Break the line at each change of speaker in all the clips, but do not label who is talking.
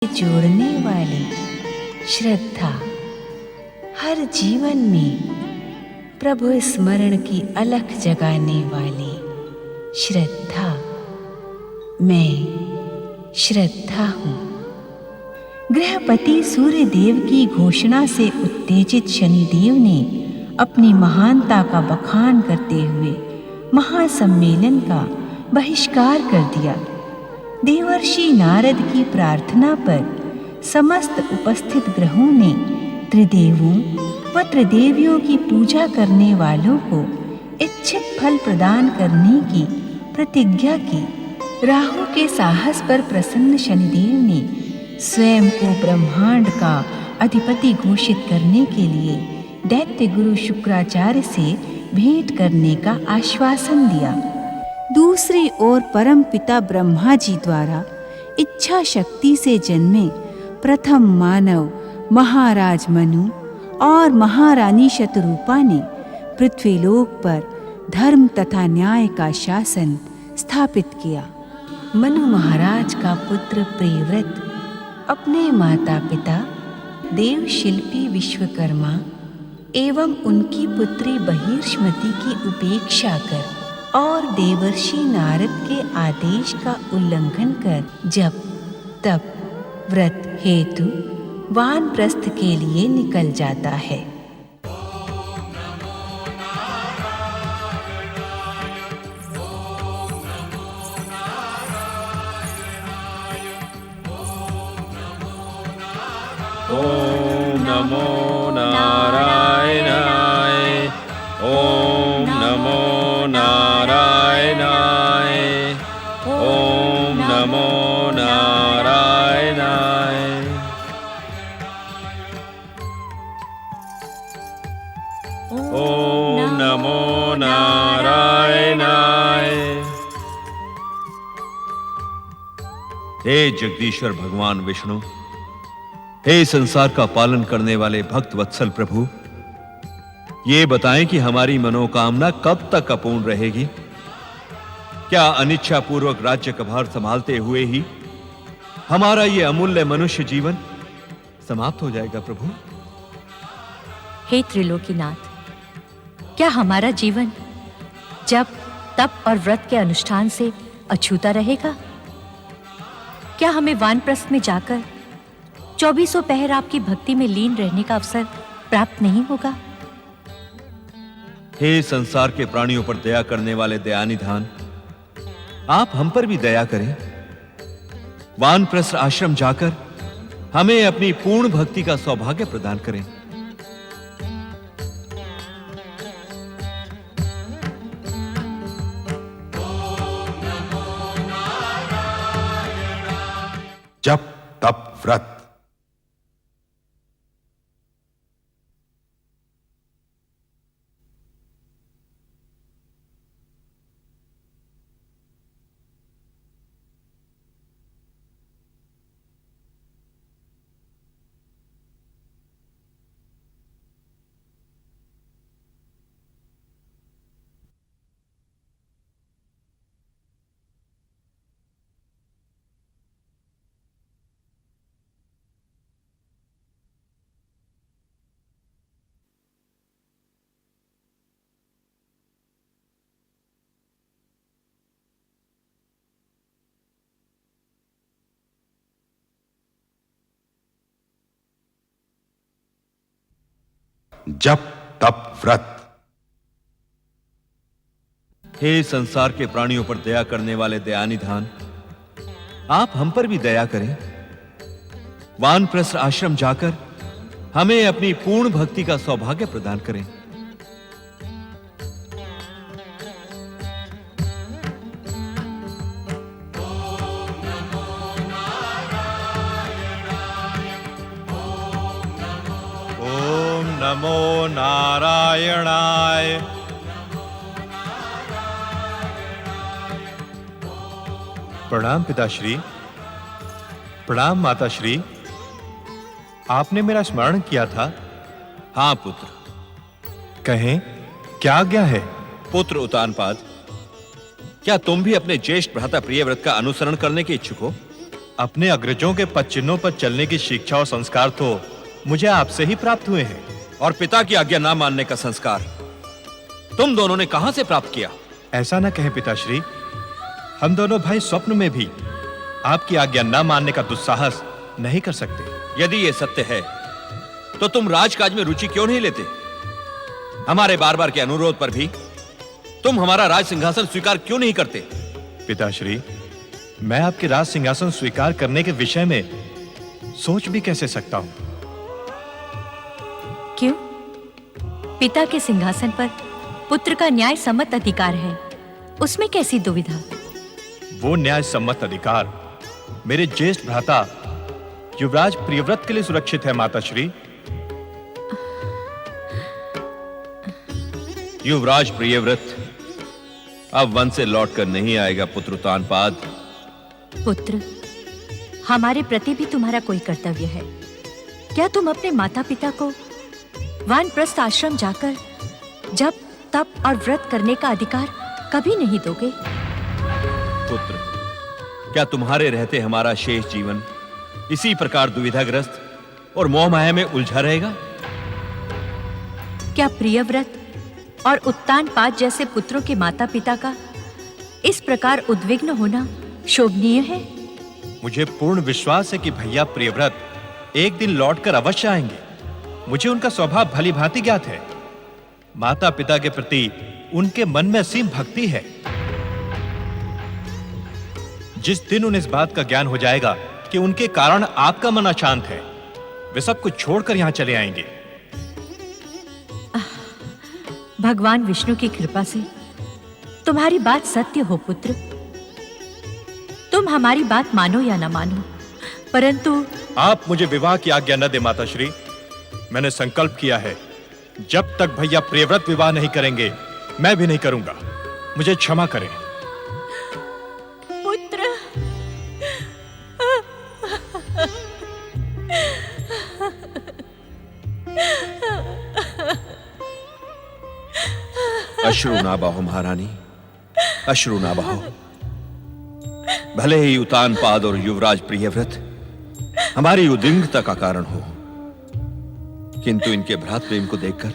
जोड़ने वाली श्रद्धा, हर जीवन में प्रभु स्मरण की अलख जगाने वाली श्रद्धा। मैं श्रद्धा हूँ। गृहपति सूर्यदेव की घोषणा से उत्तेजित शनिदेव ने अपनी महानता का बखान करते हुए महासम्मेलन का बहिष्कार कर दिया। देवर्षि नारद की प्रार्थना पर समस्त उपस्थित ग्रहों ने त्रिदेवों व त्रिदेवियों की पूजा करने वालों को इच्छित फल प्रदान करने की प्रतिज्ञा की। राहु के साहस पर प्रसन्न शनिदेव ने स्वयं को ब्रह्मांड का अधिपति घोषित करने के लिए दैत्य गुरु शुक्राचार्य से भेंट करने का आश्वासन दिया। दूसरी ओर परम पिता ब्रह्मा जी द्वारा इच्छा शक्ति से जन्मे प्रथम मानव महाराज मनु और महारानी शतरूपा ने पृथ्वीलोक पर धर्म तथा न्याय का शासन स्थापित किया। मनु महाराज का पुत्र प्रियव्रत अपने माता पिता देव शिल्पी विश्वकर्मा एवं उनकी पुत्री बहिर्ष्मति की उपेक्षा कर और देवर्षि नारद के आदेश का उल्लंघन कर जब तब व्रत हेतु वानप्रस्थ के लिए निकल जाता है।
ओम नमो नारायणाय। ओम नमो नारायणाय। ओम नमो नारायणाय। ओम नमो नारायणाय। हे जगदीश्वर भगवान विष्णु, हे संसार का पालन करने वाले भक्त वत्सल प्रभु, ये बताएं कि हमारी मनोकामना कब तक अपूर्ण रहेगी? क्या अनिच्छा पूर्वक राज्य का भार संभालते हुए ही हमारा ये अमूल्य मनुष्य जीवन समाप्त हो जाएगा प्रभु?
हे त्रिलोकीनाथ, क्या हमारा जीवन जप तप और व्रत के अनुष्ठान से अछूता रहेगा? क्या हमें वानप्रस्थ में जाकर 2400 पहर आपकी भक्ति में लीन रहने का अवसर प्राप्त नहीं होगा?
हे संसार के प्राणियों पर दया करने वाले दयानिधान, आप हम पर भी दया करें। वानप्रस्थ आश्रम जाकर हमें अपनी पूर्ण भक्ति का सौभाग्य प्रदान करें।
जप तप व्रत। जप तप व्रत।
हे संसार के प्राणियों पर दया करने वाले दयानिधान, आप हम पर भी दया करें। वानप्रस्थ आश्रम जाकर हमें अपनी पूर्ण भक्ति का सौभाग्य प्रदान करें।
नमो नारायणाय। प्रणाम पिताश्री। प्रणाम माताश्री। आपने मेरा स्मरण किया था?
हां पुत्र।
कहें, क्या आज्ञा है?
पुत्र उतानपाद, क्या तुम भी अपने ज्येष्ठ भ्राता प्रियव्रत का अनुसरण करने के इच्छुक हो?
अपने अग्रजों के पद चिन्हों पर चलने की शिक्षा और संस्कार तो मुझे आपसे ही प्राप्त हुए हैं।
और पिता की आज्ञा ना मानने का संस्कार तुम दोनों ने कहां से प्राप्त किया?
ऐसा न कहें पिताश्री, हम दोनों भाई स्वप्न में भी आपकी आज्ञा न मानने का दुस्साहस नहीं कर सकते।
यदि ये सत्य है तो तुम राजकाज में रुचि क्यों नहीं लेते? हमारे बार बार के अनुरोध पर भी तुम हमारा राज सिंहासन स्वीकार क्यों नहीं करते?
पिताश्री, मैं आपके राज सिंहासन स्वीकार करने के विषय में सोच भी कैसे सकता हूं?
क्यों? पिता के सिंहासन पर पुत्र का न्याय सम्मत अधिकार है, उसमें कैसी दुविधा?
वो न्याय सम्मत अधिकार मेरे ज्येष्ठ भ्राता युवराज प्रियव्रत के लिए सुरक्षित है माताश्री।
युवराज प्रियव्रत अब वन से लौटकर नहीं आएगा पुत्र उत्तानपाद।
पुत्र, हमारे प्रति भी तुम्हारा कोई कर्तव्य है। क्या तुम अपने माता पिता को वानप्रस्थ आश्रम जाकर जप तप और व्रत करने का अधिकार कभी नहीं दोगे?
पुत्र, क्या तुम्हारे रहते हमारा शेष जीवन इसी प्रकार दुविधाग्रस्त और मोह माया में उलझा रहेगा?
क्या प्रियव्रत और उत्तानपाद जैसे पुत्रों के माता पिता का इस प्रकार उद्विग्न होना शोभनीय है?
मुझे पूर्ण विश्वास है कि भैया प्रियव्रत एक दिन लौटकर अवश्य आएंगे। मुझे उनका स्वभाव भली भांति ज्ञात है। माता पिता के प्रति उनके मन में असीम भक्ति है। जिस दिन उन्हें इस बात का ज्ञान हो जाएगा कि उनके कारण आपका मन अशांत है, वे सब कुछ छोड़कर यहां चले आएंगे।
भगवान विष्णु की कृपा से तुम्हारी बात सत्य हो पुत्र। तुम हमारी बात मानो या न मानो, परंतु
आप मुझे विवाह की आज्ञा न दे माताश्री। मैंने संकल्प किया है, जब तक भैया प्रियव्रत विवाह नहीं करेंगे मैं भी नहीं करूंगा। मुझे क्षमा करें।
पुत्र,
अश्रु ना बहो महारानी, अश्रु ना बहो। भले ही उत्तानपाद और युवराज प्रियव्रत हमारी उद्विग्नता का कारण हो, किंतु इनके भ्रात प्रेम को देखकर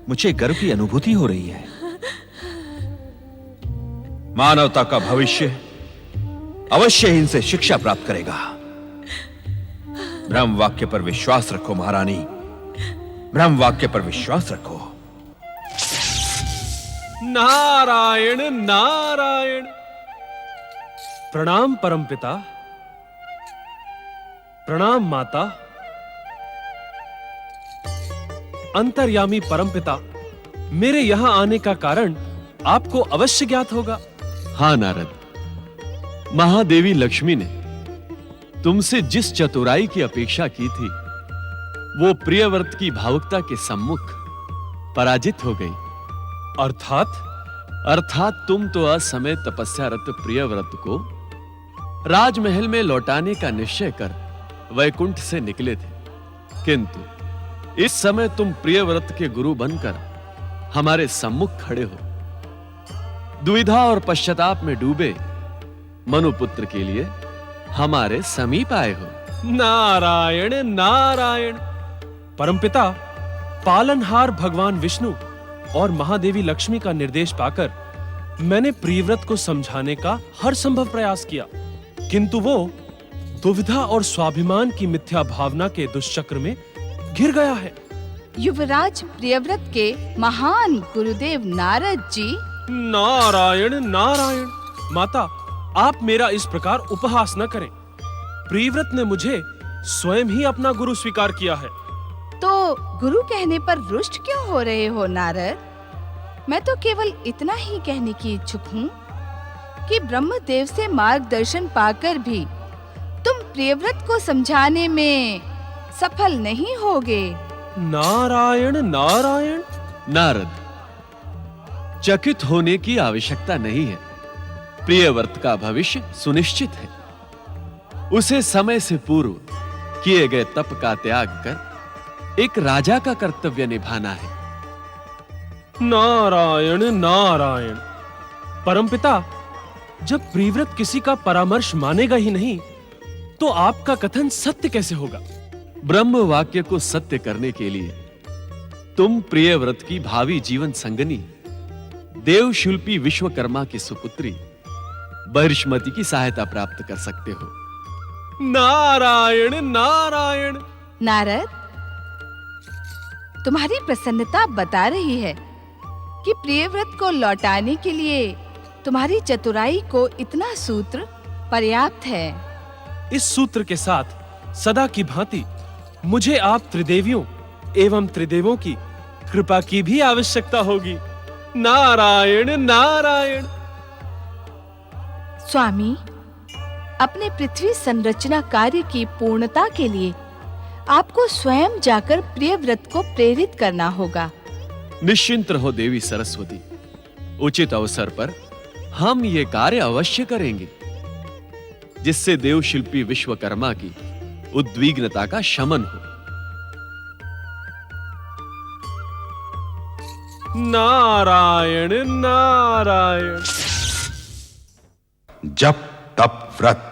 मुझे गर्व की अनुभूति हो रही है। मानवता का भविष्य अवश्य ही इनसे शिक्षा प्राप्त करेगा। ब्रह्म वाक्य पर विश्वास रखो महारानी, ब्रह्म वाक्य पर विश्वास रखो।
नारायण नारायण। प्रणाम परमपिता, प्रणाम माता। अंतर्यामी परमपिता, मेरे यहां आने का कारण आपको अवश्य ज्ञात होगा।
हाँ नारद, महादेवी लक्ष्मी ने तुमसे जिस चतुराई की अपेक्षा की थी वो प्रियव्रत की भावुकता के सम्मुख पराजित हो गई। अर्थात तुम तो असमय तपस्यारत प्रियव्रत को राजमहल में लौटाने का निश्चय कर वैकुंठ से निकले थे, किंतु इस समय तुम प्रियव्रत के गुरु बनकर हमारे सम्मुख खड़े हो। दुविधा और पश्चाताप में डूबे मनुपुत्र के लिए हमारे समीप आए हो।
नारायण नारायण। परमपिता, पालनहार भगवान विष्णु और महादेवी लक्ष्मी का निर्देश पाकर मैंने प्रियव्रत को समझाने का हर संभव प्रयास किया, किंतु वो दुविधा और स्वाभिमान की मिथ्या भावना के दुष्चक्र में घिर गया है।
युवराज प्रियव्रत के महान गुरुदेव नारद जी।
नारायण नारायण। माता, आप मेरा इस प्रकार उपहास न करें। प्रियव्रत ने मुझे स्वयं ही अपना गुरु स्वीकार किया है।
तो गुरु कहने पर रुष्ट क्यों हो रहे हो नारद? मैं तो केवल इतना ही कहने की इच्छुक हूँ कि ब्रह्मदेव से मार्गदर्शन पाकर भी तुम प्रियव्रत को समझाने में सफल नहीं होगे।
नारायण नारायण।
नारद, चकित होने की आवश्यकता नहीं है। प्रियव्रत का भविष्य सुनिश्चित है। उसे समय से पूर्व किए गए तप का त्याग कर एक राजा का कर्तव्य निभाना है।
नारायण नारायण। परमपिता, जब प्रियव्रत किसी का परामर्श मानेगा ही नहीं तो आपका कथन सत्य कैसे होगा?
ब्रह्म वाक्य को सत्य करने के लिए तुम प्रियव्रत की भावी जीवन संगनी देवशिल्पी विश्वकर्मा की सुपुत्री बहिष्मति की सहायता प्राप्त कर सकते हो।
नारायण नारायण।
नारद, तुम्हारी प्रसन्नता बता रही है कि प्रियव्रत को लौटाने के लिए तुम्हारी चतुराई को इतना सूत्र पर्याप्त है।
इस सूत्र के साथ सदा की भांति मुझे आप त्रिदेवियों एवं त्रिदेवों की कृपा की भी आवश्यकता होगी। नारायण नारायण।
स्वामी, अपने पृथ्वी संरचना कार्य की पूर्णता के लिए आपको स्वयं जाकर प्रियव्रत को प्रेरित करना होगा।
निश्चिंत रहो देवी सरस्वती, उचित अवसर पर हम ये कार्य अवश्य करेंगे, जिससे देवशिल्पी विश्वकर्मा की उद्विग्नता का शमन हो।
नारायण नारायण।
जप तप व्रत।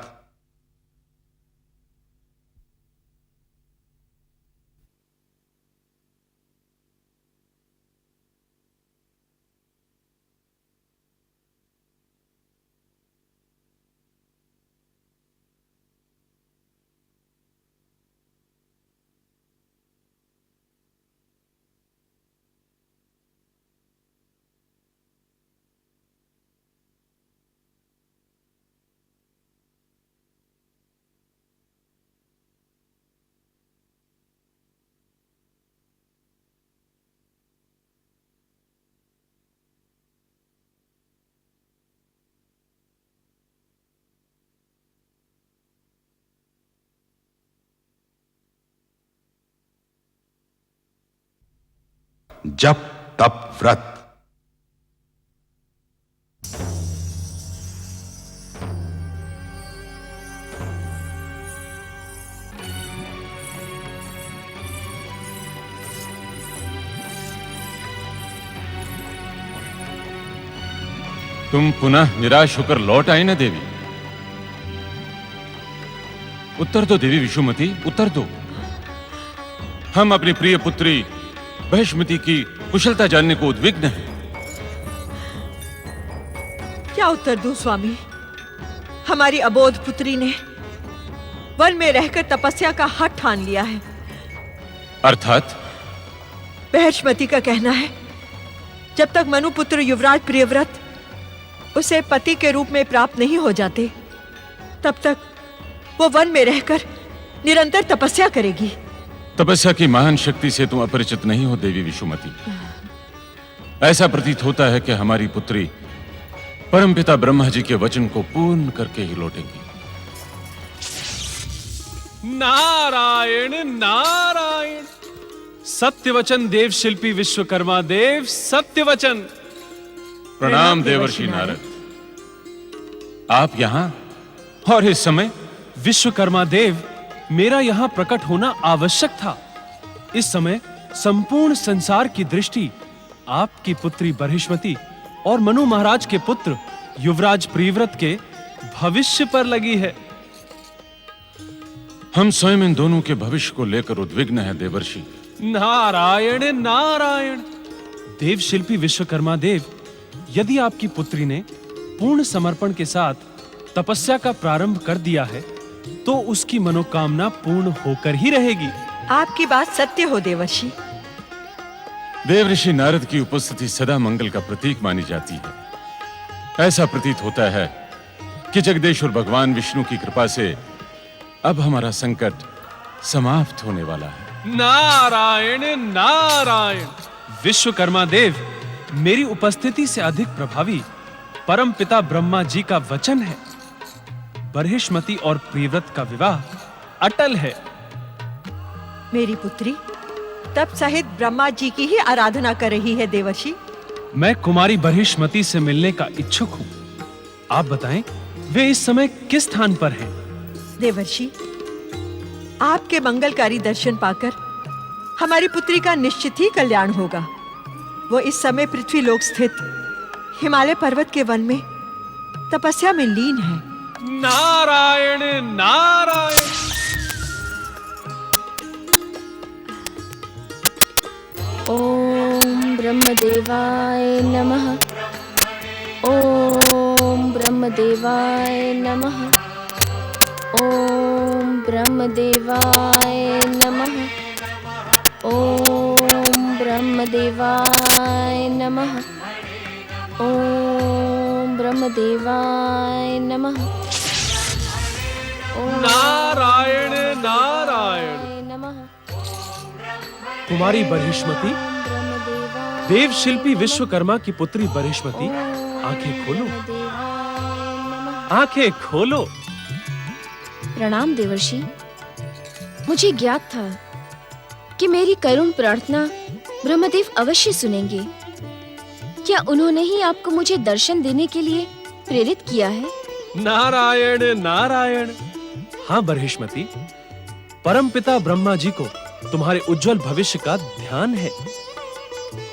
जप तप व्रत।
तुम पुनः निराश होकर लौट आई ना देवी? उत्तर दो देवी विषुमती, उत्तर दो। हम अपनी प्रिय पुत्री बहिष्मति की कुशलता जानने को उद्विग्न हैं।
क्या उत्तर दूं स्वामी? हमारी अबोध पुत्री ने वन में रहकर तपस्या का हठ ठान लिया है।
अर्थात?
बहिष्मति का कहना है, जब तक मनुपुत्र युवराज प्रियव्रत उसे पति के रूप में प्राप्त नहीं हो जाते, तब तक वो वन में रहकर निरंतर तपस्या करेगी।
तपस्या की महान शक्ति से तुम अपरिचित नहीं हो देवी विषुमती। ऐसा प्रतीत होता है कि हमारी पुत्री परमपिता ब्रह्मा जी के वचन को पूर्ण करके ही लौटेंगी।
नारायण नारायण। सत्य वचन देव शिल्पी विश्वकर्मा देव, सत्य वचन।
प्रणाम देवर्षि नारद। आप यहां और इस समय?
विश्वकर्मा देव, मेरा यहां प्रकट होना आवश्यक था। इस समय संपूर्ण संसार की दृष्टि आपकी पुत्री बहिष्मति और मनु महाराज के पुत्र युवराज प्रियव्रत के भविष्य पर लगी है।
हम स्वयं इन दोनों के भविष्य को लेकर उद्विग्न हैं देवर्षि।
नारायण नारायण। देव शिल्पी विश्वकर्मा देव, यदि आपकी पुत्री ने पूर्ण समर्पण के साथ तपस्या का प्रारंभ कर दिया है, तो उसकी मनोकामना पूर्ण होकर ही रहेगी।
आपकी बात सत्य हो देवर्षि।
देवऋषि नारद की उपस्थिति सदा मंगल का प्रतीक मानी जाती है। ऐसा प्रतीत होता है कि जगदीश्वर भगवान विष्णु की कृपा से अब हमारा संकट समाप्त होने वाला है।
नारायण नारायण। विश्वकर्मा देव, मेरी उपस्थिति से अधिक प्रभावी परम पिता ब्रह्मा जी का वचन है। बहिष्मति और प्रियव्रत का विवाह अटल है।
मेरी पुत्री तप सहित ब्रह्मा जी की ही आराधना कर रही है देवर्षि।
मैं कुमारी बहिष्मति से मिलने का इच्छुक हूँ। आप बताएं, वे इस समय किस स्थान पर हैं?
देवर्षि, आपके मंगलकारी दर्शन पाकर हमारी पुत्री का निश्चित ही कल्याण होगा। वो इस समय पृथ्वी लोक स्थित हिमालय पर्वत के वन में तपस्या में लीन है।
नारायण नारायण।
ओम ब्रह्मदेवाय नमः। ओम ब्रह्मदेवाय नमः। ओम ब्रह्मदेवाय नमः। ओम ब्रह्मदेवाय नमः। ओम ब्रह्मदेवाय नमः।
नारायण नारायण।
नमः।
कुमारी बरहिष्मति, देव शिल्पी विश्वकर्मा की पुत्री बरहिष्मति, आंखें खोलो, आंखें खोलो।
प्रणाम देवर्षि। मुझे ज्ञात था कि मेरी करुण प्रार्थना ब्रह्मदेव अवश्य सुनेंगे। क्या उन्होंने ही आपको मुझे दर्शन देने के लिए प्रेरित किया है?
नारायण नारायण। हाँ बरहिष्मति, परमपिता ब्रह्मा जी को तुम्हारे उज्जवल भविष्य का ध्यान है।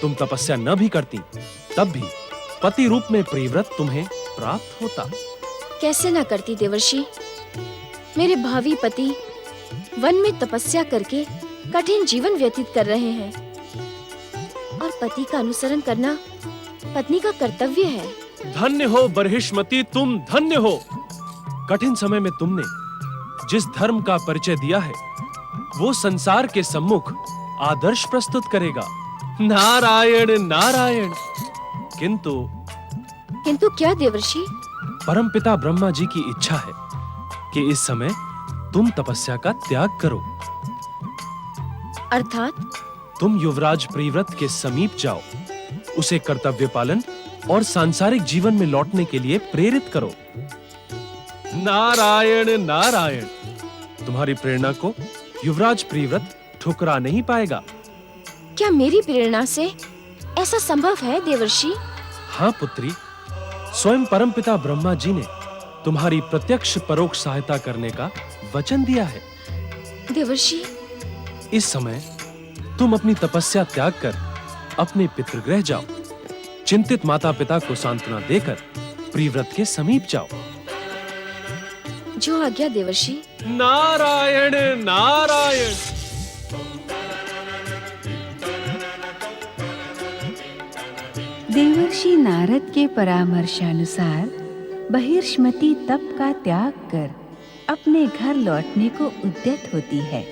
तुम तपस्या न भी करती तब भी पति रूप में प्रियव्रत तुम्हें प्राप्त होता।
कैसे न करती देवर्षि। मेरे भावी पति वन में तपस्या करके कठिन जीवन व्यतीत कर रहे हैं और पति का अनुसरण करना पत्नी का कर्तव्य है।
धन्य हो बरहिष्मति, तुम धन्य हो। कठिन समय में तुमने जिस धर्म का परिचय दिया है वो संसार के सम्मुख आदर्श प्रस्तुत करेगा। नारायण नारायण। किंतु
क्या देवर्षि?
परमपिता ब्रह्मा जी की इच्छा है कि इस समय तुम तपस्या का त्याग करो।
अर्थात
तुम युवराज प्रियव्रत के समीप जाओ, उसे कर्तव्य पालन और सांसारिक जीवन में लौटने के लिए प्रेरित करो। नारायण नारायण। तुम्हारी प्रेरणा को युवराज प्रियव्रत ठुकरा नहीं पाएगा।
क्या मेरी प्रेरणा से ऐसा संभव है देवर्षि?
हाँ पुत्री, स्वयं परमपिता ब्रह्मा जी ने तुम्हारी प्रत्यक्ष परोक्ष सहायता करने का वचन दिया है।
देवर्षि,
इस समय तुम अपनी तपस्या त्याग कर अपने पितृगृह जाओ। चिंतित माता पिता को सांत्वना देकर प्रियव्रत के समीप जाओ।
जो आज्ञा देवर्षि।
नारायण नारायण।
देवर्षि नारद के परामर्शानुसार बहिर्ष्मति तप का त्याग कर अपने घर लौटने को उद्यत होती है।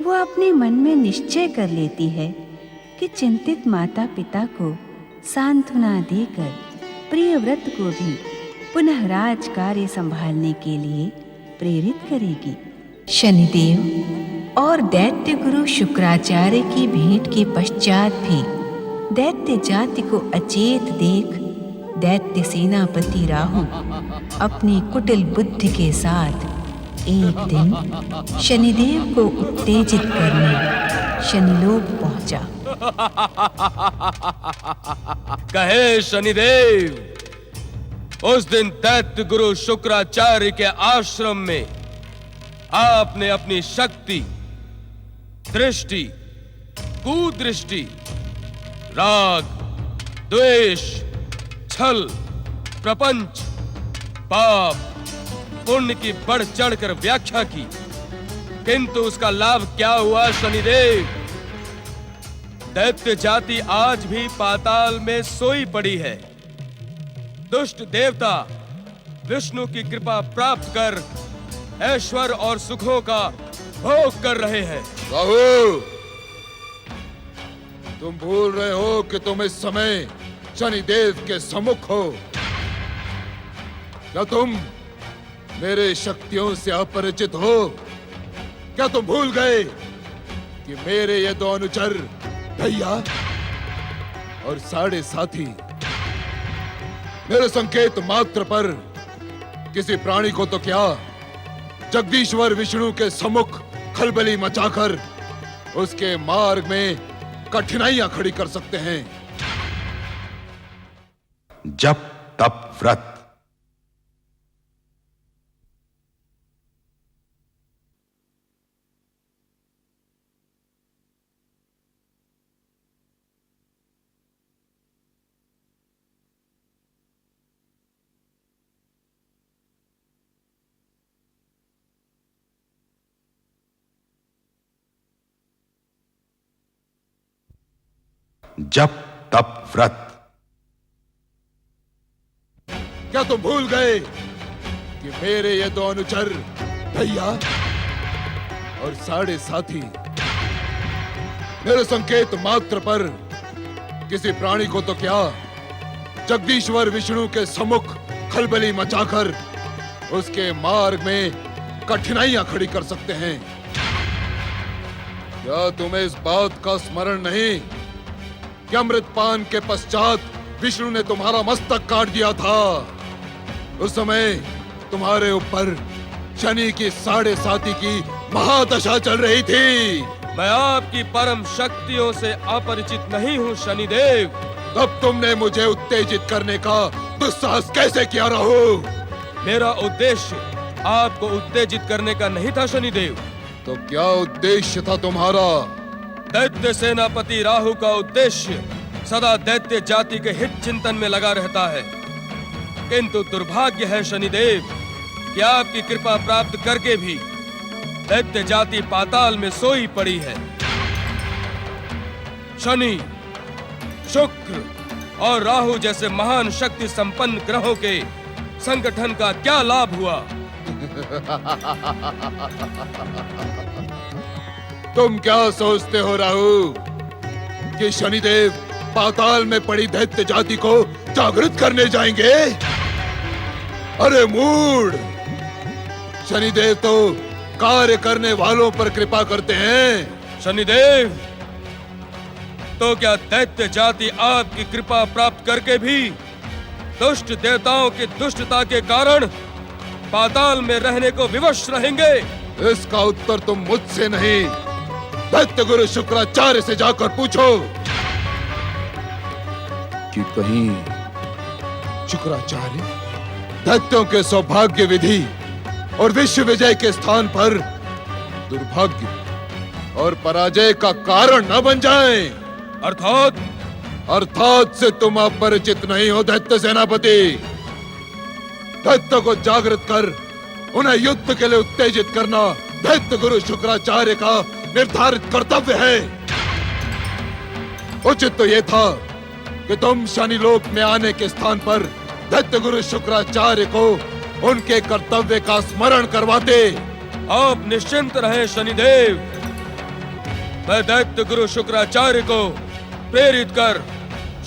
वो अपने मन में निश्चय कर लेती है कि चिंतित माता पिता को सांत्वना देकर प्रियव्रत को भी पुनः राज कार्य संभालने के लिए प्रेरित करेगी। शनिदेव और दैत्य गुरु शुक्राचार्य की भेंट के पश्चात भी दैत्य जाति को अचेत देख दैत्य सेनापति राहु अपनी कुटिल बुद्धि के साथ एक दिन शनिदेव को उत्तेजित करने शनिलोक पहुंचा।
कहे शनिदेव, उस दिन दैत्य गुरु शुक्राचार्य के आश्रम में आपने अपनी शक्ति, दृष्टि, कुदृष्टि, राग, द्वेष, छल, प्रपंच, पाप, पुण्य की बढ़ चढ़कर व्याख्या की, किंतु उसका लाभ क्या हुआ शनिदेव? दैत्य जाति आज भी पाताल में सोई पड़ी है। दुष्ट देवता विष्णु की कृपा प्राप्त कर ऐश्वर्य और सुखों का भोग कर रहे हैं।
राहु, तुम भूल रहे हो कि तुम इस समय शनिदेव के सम्मुख हो। क्या तुम मेरे शक्तियों से अपरिचित हो? क्या तुम भूल गए कि मेरे ये दो अनुचर भैया और साढ़े साथी मेरे संकेत मात्र पर किसी प्राणी को तो क्या, जगदीश्वर विष्णु के सम्मुख खलबली मचाकर उसके मार्ग में कठिनाइयां खड़ी कर सकते हैं। जप तप व्रत।
जप तप व्रत।
क्या तुम भूल गए कि मेरे ये दो अनुचर भैया और साढ़े साथी मेरे संकेत मात्र पर किसी प्राणी को तो क्या जगदीश्वर विष्णु के सम्मुख खलबली मचाकर उसके मार्ग में कठिनाइयां खड़ी कर सकते हैं। क्या तुम्हें इस बात का स्मरण नहीं कि अमृतपान के पश्चात विष्णु ने तुम्हारा मस्तक काट दिया था? उस समय तुम्हारे ऊपर शनि की साढ़े साती की महादशा चल रही थी।
मैं आपकी परम शक्तियों से अपरिचित नहीं हूँ शनिदेव।
तब तुमने मुझे उत्तेजित करने का दुस्साहस कैसे किया राहु?
मेरा उद्देश्य आपको उत्तेजित करने का नहीं था शनिदेव।
तो क्या उद्देश्य था तुम्हारा?
दैत्य सेनापति राहु का उद्देश्य सदा दैत्य जाति के हित चिंतन में लगा रहता है, किंतु दुर्भाग्य है शनिदेव कि आपकी कृपा प्राप्त करके भी दैत्य जाति पाताल में सोई पड़ी है। शनि, शुक्र और राहु जैसे महान शक्ति संपन्न ग्रहों के संगठन का क्या लाभ हुआ?
तुम क्या सोचते हो राहु कि शनिदेव पाताल में पड़ी दैत्य जाति को जागृत करने जाएंगे? अरे मूढ़! शनिदेव तो कार्य करने वालों पर कृपा करते हैं।
शनिदेव, तो क्या दैत्य जाति आपकी कृपा प्राप्त करके भी दुष्ट देवताओं की दुष्टता के कारण पाताल में रहने को विवश रहेंगे?
इसका उत्तर तुम मुझसे नहीं, दैत्य गुरु शुक्राचार्य से जाकर पूछो कि कहीं शुक्राचार्य दैत्यों के सौभाग्य विधि और विश्व विजय के स्थान पर दुर्भाग्य और पराजय का कारण न बन जाएं। अर्थात से तुम अपरिचित नहीं हो दैत्य सेनापति। दैत्य को जागृत कर उन्हें युद्ध के लिए उत्तेजित करना दैत्य गुरु शुक्राचार्य का निर्धारित कर्तव्य है। उचित तो यह था कि तुम शनि लोक में आने के स्थान पर दैत्य गुरु शुक्राचार्य को उनके कर्तव्य का स्मरण करवाते।
आप निश्चिंत रहे शनिदेव, मैं दैत्य गुरु शुक्राचार्य को प्रेरित कर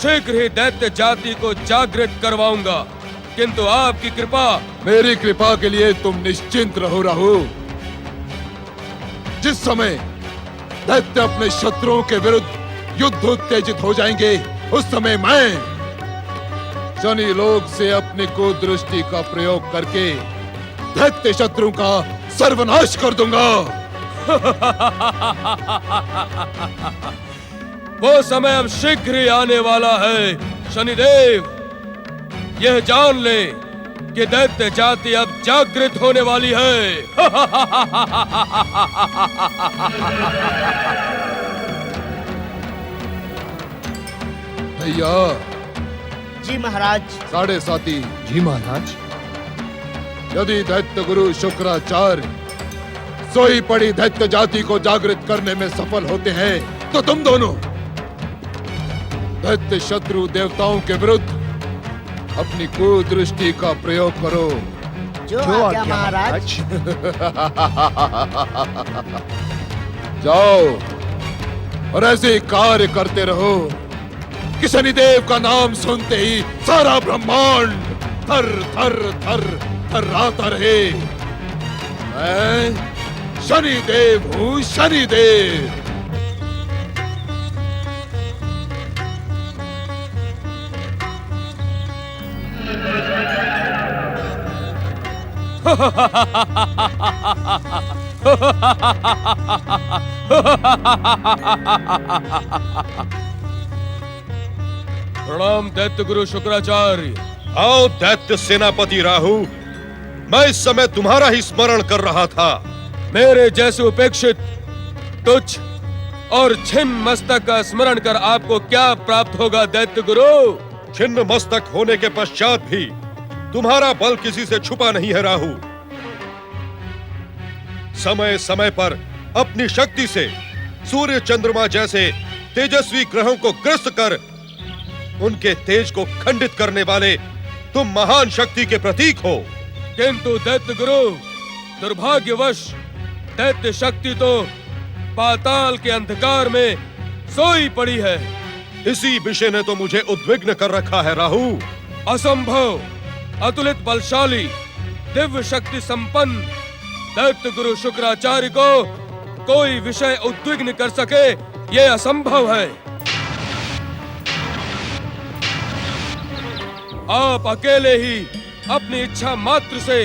शीघ्र ही दैत्य जाति को जागृत करवाऊंगा, किंतु आपकी कृपा।
मेरी कृपा के लिए तुम निश्चिंत रहो राहु। जिस समय दैत्य अपने शत्रुओं के विरुद्ध युद्ध उत्तेजित हो जाएंगे, उस समय मैं शनि लोक से अपनी कुदृष्टि का प्रयोग करके दैत्य शत्रु का सर्वनाश कर दूंगा।
वो समय अब शीघ्र ही आने वाला है शनिदेव। यह जान ले कि दैत्य जाति अब जागृत होने वाली है।
भैया।
जी महाराज।
साढ़े साथी।
जी महाराज।
यदि दैत्य गुरु शुक्राचार्य सोई पड़ी दैत्य जाति को जागृत करने में सफल होते हैं, तो तुम दोनों दैत्य शत्रु देवताओं के विरुद्ध अपनी कुदृष्टि का प्रयोग करो।
जो आज्ञा महाराज।
जाओ और ऐसे कार्य करते रहो कि शनिदेव का नाम सुनते ही सारा ब्रह्मांड थर थर थर थर्राता रहे। मैं शनिदेव हूँ, शनिदेव।
प्रणाम दैत्य गुरु शुक्राचार्य।
आओ दैत्य सेनापति राहु, मैं इस समय तुम्हारा ही स्मरण कर रहा था।
मेरे जैसे उपेक्षित, तुच्छ और छिन्न मस्तक का स्मरण कर आपको क्या प्राप्त होगा दैत्य गुरु?
छिन्न मस्तक होने के पश्चात भी तुम्हारा बल किसी से छुपा नहीं है राहु। समय समय पर अपनी शक्ति से सूर्य चंद्रमा जैसे
तेजस्वी ग्रहों को ग्रस्त कर उनके तेज को खंडित करने वाले तुम महान शक्ति के प्रतीक हो।
किंतु दैत्य गुरु, दुर्भाग्यवश दैत्य शक्ति तो पाताल के अंधकार में सोई पड़ी है।
इसी विषय ने तो मुझे उद्विग्न कर रखा है राहु।
असंभव, अतुलित बलशाली, दिव्य शक्ति संपन्न दैत्य गुरु शुक्राचार्य को कोई विषय उद्विग्न कर सके, ये असंभव है। आप अकेले ही अपनी इच्छा मात्र से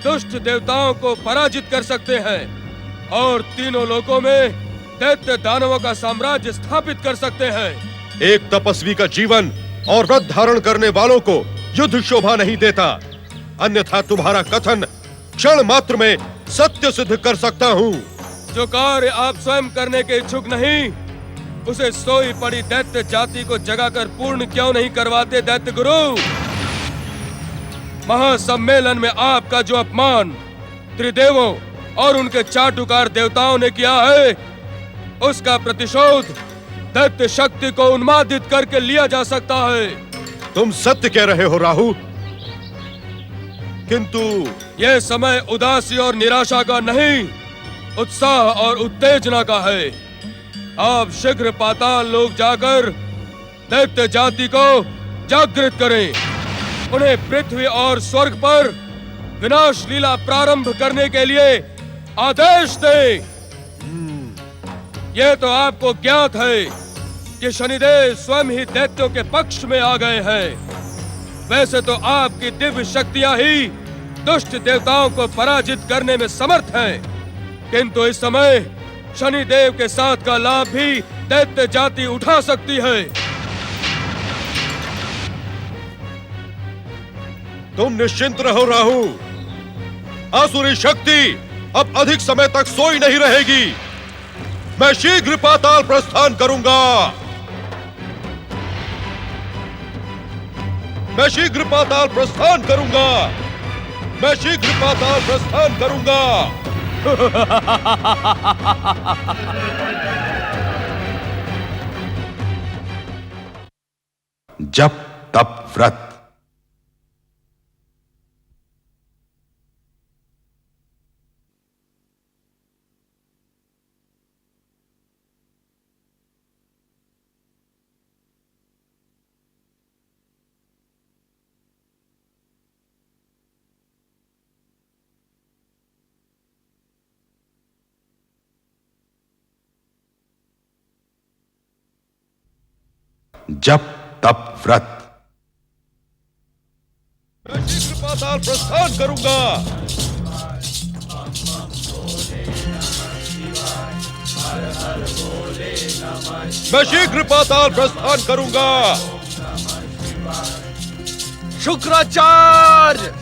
दुष्ट देवताओं को पराजित कर सकते हैं और तीनों लोकों में दैत्य दानवों का साम्राज्य स्थापित कर सकते हैं।
एक तपस्वी का जीवन और व्रत धारण करने वालों को युद्ध शोभा नहीं देता, अन्यथा तुम्हारा कथन क्षण मात्र में सत्य सिद्ध कर सकता हूँ।
जो कार्य आप स्वयं करने के इच्छुक नहीं, उसे सोई पड़ी दैत्य जाति को जगाकर पूर्ण क्यों नहीं करवाते दैत्य गुरु? महासम्मेलन में आपका जो अपमान त्रिदेवों और उनके चाटुकार देवताओं ने किया है, उसका प्रतिशोध दैत्य शक्ति को उन्मादित करके लिया जा सकता है।
तुम सत्य कह रहे हो राहु, किंतु
यह समय उदासी और निराशा का नहीं, उत्साह और उत्तेजना का है। आप शीघ्र पाताल लोक जाकर दैत्य जाति को जागृत करें, उन्हें पृथ्वी और स्वर्ग पर विनाश लीला प्रारंभ करने के लिए आदेश दें। यह तो आपको ज्ञात है कि शनिदेव स्वयं ही दैत्यों के पक्ष में आ गए हैं। वैसे तो आपकी दिव्य शक्तियां ही दुष्ट देवताओं को पराजित करने में समर्थ हैं, किंतु इस समय शनिदेव के साथ का लाभ भी दैत्य जाति उठा सकती है।
तुम निश्चिंत रहो राहु, आसुरी शक्ति अब अधिक समय तक सोई नहीं रहेगी। मैं शीघ्र पाताल प्रस्थान करूंगा। मैं शीघ्र पाताल प्रस्थान करूंगा। मैं शीघ्र पाताल प्रस्थान करूंगा।
जप तप व्रत। जप तप व्रत।
मैं शीघ्र पाताल प्रस्थान करूंगा। मैं शीघ्र पाताल प्रस्थान करूंगा।
शुक्राचार्य,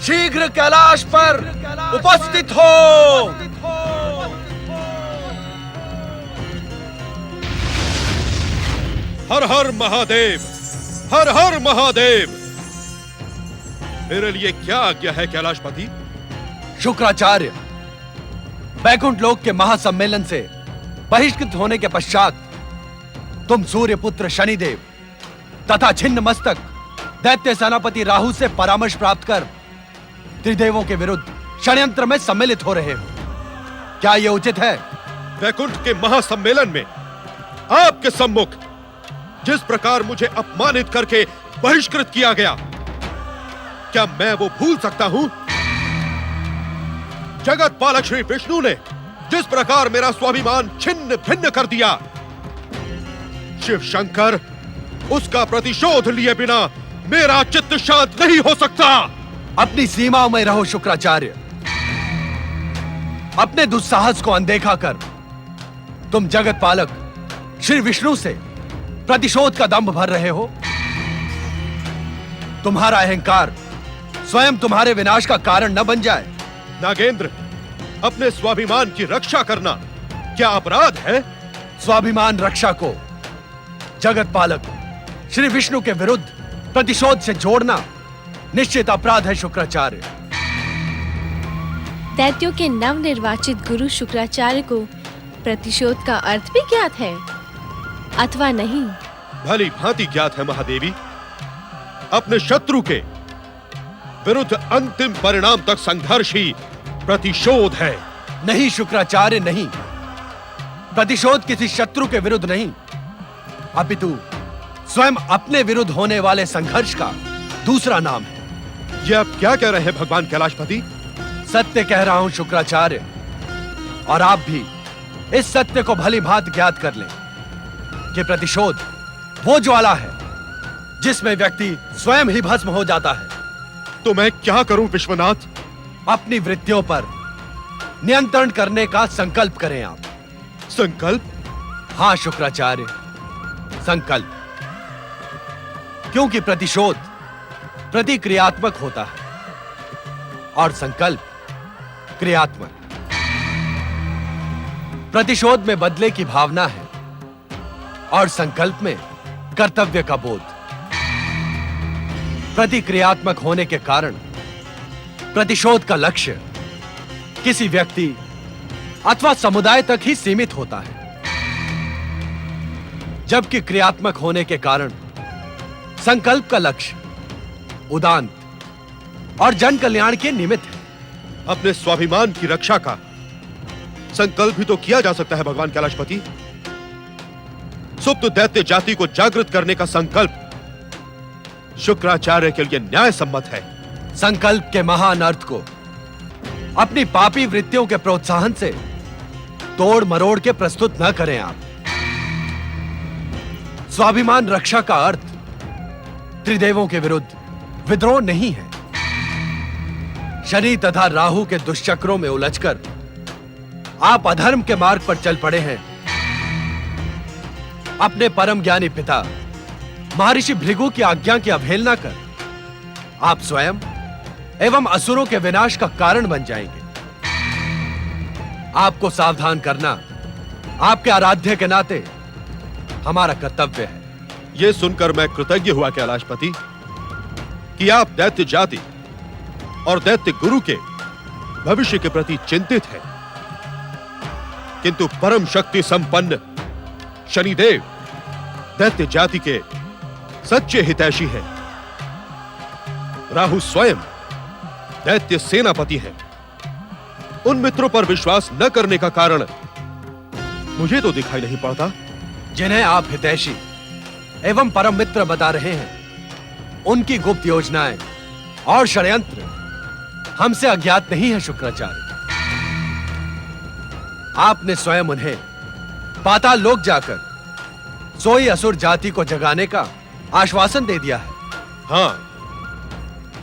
शीघ्र कैलाश पर उपस्थित हो।
हर हर महादेव, हर हर महादेव। मेरे लिए क्या आज्ञा है कैलाशपति?
शुक्राचार्य, वैकुंठ लोक के महासम्मेलन से बहिष्कृत होने के पश्चात तुम सूर्यपुत्र शनिदेव तथा छिन्न मस्तक दैत्य सेनापति राहु से परामर्श प्राप्त कर त्रिदेवों के विरुद्ध षड्यंत्र में सम्मिलित हो रहे हो। क्या यह उचित है?
वैकुंठ के महासम्मेलन में आपके सम्मुख जिस प्रकार मुझे अपमानित करके बहिष्कृत किया गया, क्या मैं वो भूल सकता हूं? जगत पालक श्री विष्णु ने जिस प्रकार मेरा स्वाभिमान छिन्न भिन्न कर दिया, शिव शंकर उसका प्रतिशोध लिए बिना मेरा चित्त शांत नहीं हो सकता।
अपनी सीमाओं में रहो शुक्राचार्य। अपने दुस्साहस को अनदेखा कर तुम जगत पालक श्री विष्णु से प्रतिशोध का दंभ भर रहे हो। तुम्हारा अहंकार स्वयं तुम्हारे विनाश का कारण न बन जाए।
नागेंद्र, अपने स्वाभिमान की रक्षा करना क्या अपराध है?
स्वाभिमान रक्षा को जगत पालक श्री विष्णु के विरुद्ध प्रतिशोध से जोड़ना निश्चित अपराध है शुक्राचार्य।
दैत्यों के नवनिर्वाचित गुरु शुक्राचार्य को प्रतिशोध का अर्थ भी ज्ञात है अथवा नहीं?
भली भांति ज्ञात है महादेवी। अपने शत्रु के विरुद्ध अंतिम परिणाम तक संघर्ष ही प्रतिशोध है।
नहीं शुक्राचार्य, नहीं। प्रतिशोध किसी शत्रु के विरुद्ध नहीं, अपितु स्वयं अपने विरुद्ध होने वाले संघर्ष का दूसरा नाम है।
ये आप क्या कह रहे हैं भगवान कैलाशपति?
सत्य कह रहा हूं शुक्राचार्य, और आप भी इस सत्य को भली भांति ज्ञात कर लें कि प्रतिशोध वो ज्वाला है जिसमें व्यक्ति स्वयं ही भस्म हो जाता है।
तो मैं क्या करूं विश्वनाथ?
अपनी वृत्तियों पर नियंत्रण करने का संकल्प करें आप।
संकल्प?
हां शुक्राचार्य, संकल्प। क्योंकि प्रतिशोध प्रतिक्रियात्मक होता है और संकल्प क्रियात्मक। प्रतिशोध में बदले की भावना है और संकल्प में कर्तव्य का बोध। प्रतिक्रियात्मक होने के कारण प्रतिशोध का लक्ष्य किसी व्यक्ति अथवा समुदाय तक ही सीमित होता है, जबकि क्रियात्मक होने के कारण संकल्प का लक्ष्य उदांत और जन कल्याण के निमित्त है।
अपने स्वाभिमान की रक्षा का संकल्प भी तो किया जा सकता है भगवान कैलाशपति। सुप्त दैत्य जाति को जागृत करने का संकल्प शुक्राचार्य के लिए न्याय सम्मत है।
संकल्प के महान अर्थ को अपनी पापी वृत्तियों के प्रोत्साहन से तोड़ मरोड़ के प्रस्तुत न करें आप। स्वाभिमान रक्षा का अर्थ त्रिदेवों के विरुद्ध विद्रोह नहीं है। शनि तथा राहु के दुष्चक्रों में उलझकर आप अधर्म के मार्ग पर चल पड़े हैं। अपने परम ज्ञानी पिता महर्षि भृगु की आज्ञा की अवहेलना कर आप स्वयं एवं असुरों के विनाश का कारण बन जाएंगे। आपको सावधान करना आपके आराध्य के नाते हमारा कर्तव्य है।
यह सुनकर मैं कृतज्ञ हुआ कैलाशपति कि आप दैत्य जाति और दैत्य गुरु के भविष्य के प्रति चिंतित हैं। किंतु परम शक्ति संपन्न शनिदेव दैत्य जाति के सच्चे हितैषी हैं। राहु स्वयं दैत्य सेनापति हैं। उन मित्रों पर विश्वास न करने का कारण मुझे तो दिखाई नहीं पड़ता।
जिन्हें आप हितैषी एवं परम मित्र बता रहे हैं, उनकी गुप्त योजनाएं और षड्यंत्र हमसे अज्ञात नहीं है शुक्राचार्य। आपने स्वयं उन्हें पाताल लोक जाकर सोई असुर जाति को जगाने का आश्वासन दे दिया है।
हां,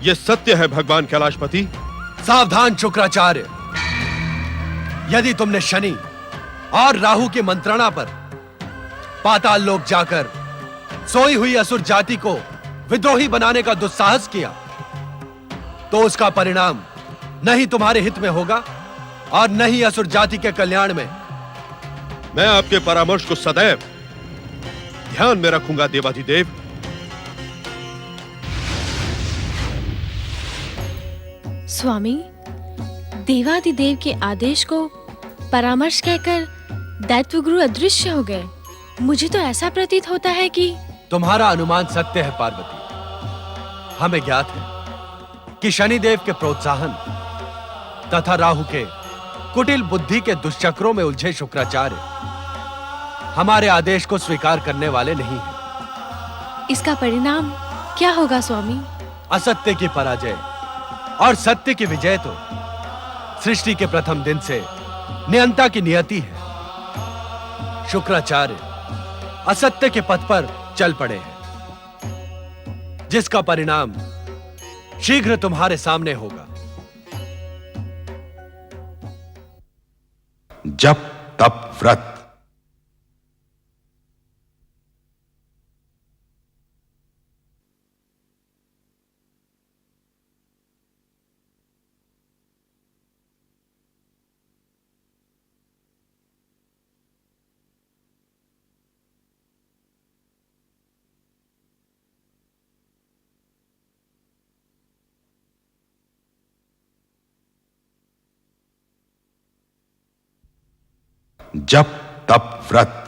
यह सत्य है भगवान कैलाशपति।
सावधान शुक्राचार्य, यदि तुमने शनि और राहु की मंत्रणा पर पाताल लोक जाकर सोई हुई असुर जाति को विद्रोही बनाने का दुस्साहस किया, तो उसका परिणाम न ही तुम्हारे हित में होगा और न ही असुर जाति के कल्याण में।
मैं आपके परामर्श को सदैव ध्यान में रखूंगा देवाधिदेव।
स्वामी, देवादिदेव के आदेश को परामर्श कहकर दैत्य गुरु अदृश्य हो गए। मुझे तो ऐसा प्रतीत होता है कि
तुम्हारा अनुमान सत्य है पार्वती। हमें ज्ञात है कि शनिदेव के प्रोत्साहन तथा राहु के कुटिल बुद्धि के दुष्चक्रों में उलझे शुक्राचार्य हमारे आदेश को स्वीकार करने वाले नहीं हैं।
इसका परिणाम क्या होगा स्वामी?
असत्य की पराजय और सत्य की विजय तो सृष्टि के प्रथम दिन से नियंता की नियति है। शुक्राचार्य असत्य के पथ पर चल पड़े हैं, जिसका परिणाम शीघ्र तुम्हारे सामने होगा।
जप तप व्रत। जप तप व्रत।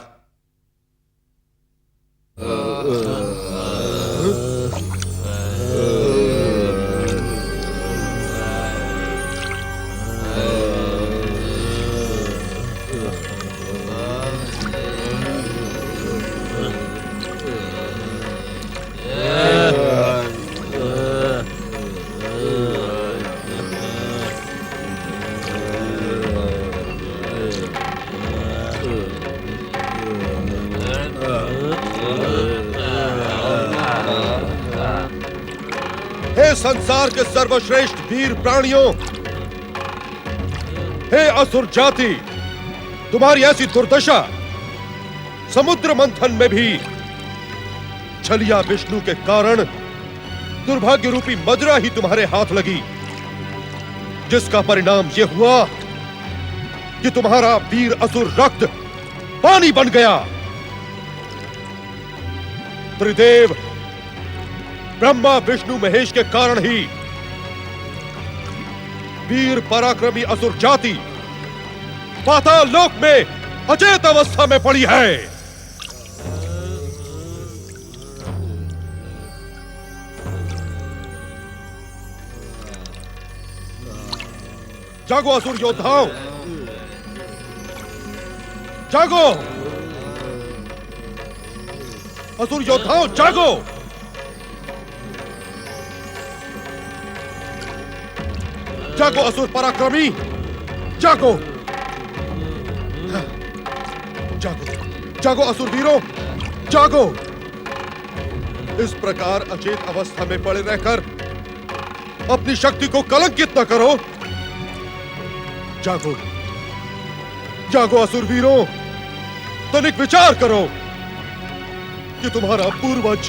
हे संसार के सर्वश्रेष्ठ वीर प्राणियों, हे असुर जाति, तुम्हारी ऐसी दुर्दशा समुद्र मंथन में भी छलिया विष्णु के कारण दुर्भाग्य रूपी मदिरा ही तुम्हारे हाथ लगी, जिसका परिणाम यह हुआ कि तुम्हारा वीर असुर रक्त पानी बन गया। त्रिदेव ब्रह्मा विष्णु महेश के कारण ही वीर पराक्रमी असुर जाति पाताल लोक में अचेत अवस्था में पड़ी है। जागो असुर योद्धाओं, जागो असुर योद्धाओं, जागो। जागो असुर पराक्रमी, जागो जागो जागो असुर वीरों, जागो। इस प्रकार अचेत अवस्था में पड़े रहकर अपनी शक्ति को कलंकित न करो। जागो जागो असुर वीरों, तनिक विचार करो कि तुम्हारा पूर्वज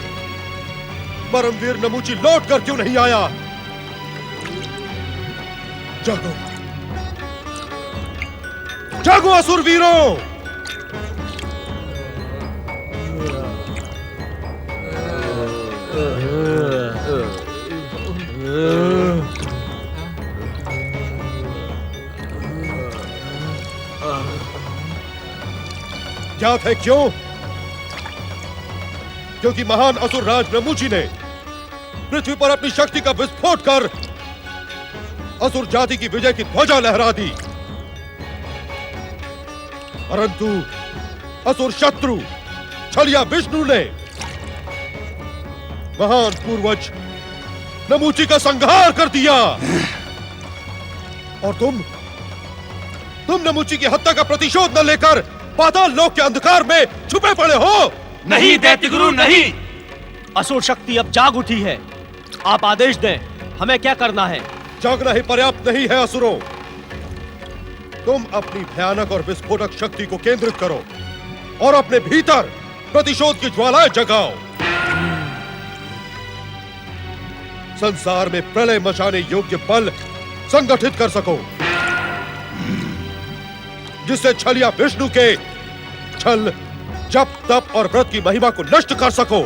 परमवीर नमूची लौट कर क्यों नहीं आया। जागो जागो असुर वीरों। ज्ञात है क्यों? क्योंकि महान असुर राज नमूची ने पृथ्वी पर अपनी शक्ति का विस्फोट कर असुर जाति की विजय की ध्वजा लहरा दी, परंतु असुर शत्रु छलिया विष्णु ने महान पूर्वज नमूची का संहार कर दिया। और तुम नमूची की हत्या का प्रतिशोध न लेकर पाताल लोक के अंधकार में छुपे पड़े हो।
नहीं दैत्य गुरु, नहीं। असुर शक्ति अब जाग उठी है, आप आदेश दें, हमें क्या करना है?
जागना ही पर्याप्त नहीं है असुरों, तुम अपनी भयानक और विस्फोटक शक्ति को केंद्रित करो और अपने भीतर प्रतिशोध की ज्वालाएं जगाओ। संसार में प्रलय मचाने योग्य बल संगठित कर सको, जिससे छलिया विष्णु के छल, जप, तप और व्रत की महिमा को नष्ट कर सको,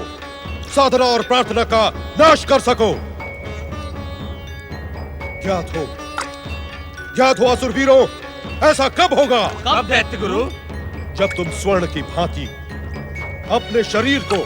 साधना और प्रार्थना का नाश कर सको। ज्ञात हो असुर वीरों, ऐसा कब होगा?
कब दैत्य गुरु?
जब तुम स्वर्ण की भांति अपने शरीर को